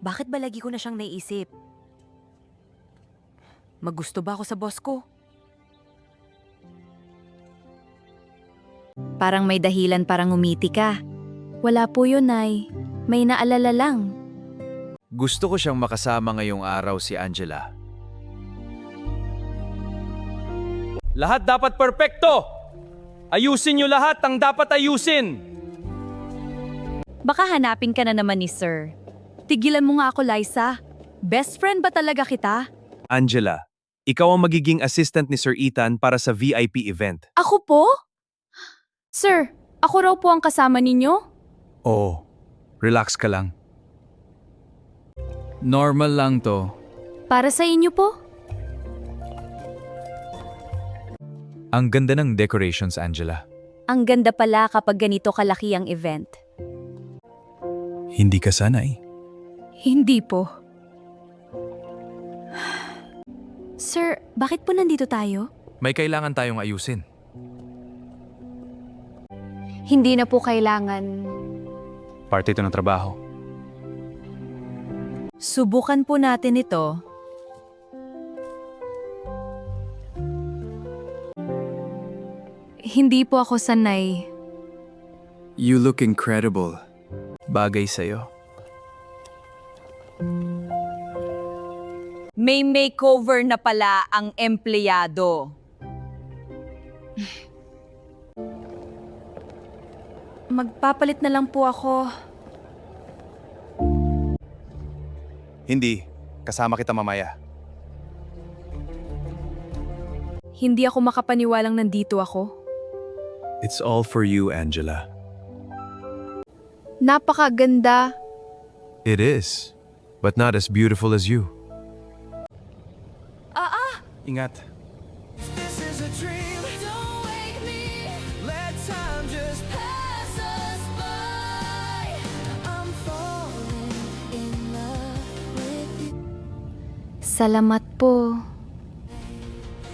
Bakit ba lagi ko na siyang naiisip? Magusto ba ako sa boss ko? Parang may dahilan parang umiti ka. Wala po yun, Nay. May naalala lang. Gusto ko siyang makasama ngayong araw si Angela. Lahat dapat perpekto! Ayusin niyo lahat ang dapat ayusin! Baka hanapin ka na naman ni Sir. Tigilan mo nga ako, Liza. Best friend ba talaga kita? Angela, ikaw ang magiging assistant ni Sir Ethan para sa VIP event. Ako po? Sir, ako raw po ang kasama ninyo? Oo, relax ka lang. Normal lang to. Para sa inyo po? Ang ganda ng decorations, Angela. Ang ganda pala kapag ganito kalaki ang event. Hindi ka sanay. Hindi po. Sir, bakit po nandito tayo? May kailangan tayong ayusin. Hindi na po kailangan. Parte ito ng trabaho. Subukan po natin ito. Hindi po ako sanay. You look incredible. Bagay sa'yo. May makeover na pala ang empleyado. Magpapalit na lang po ako. Hindi. Kasama kita mamaya. Hindi ako makapaniwalang nandito ako. It's all for you, Angela. Napakaganda. It is. But not as beautiful as you. Ingat. This is a dream. Don't wake me. Let time just pass us by. I'm falling in love with you. Salamat po.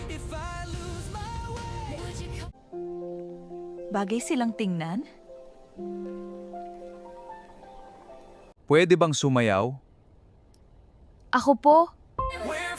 If I lose my way, would you come? Bagay silang tingnan? Pwede bang sumayaw? Ako po? We're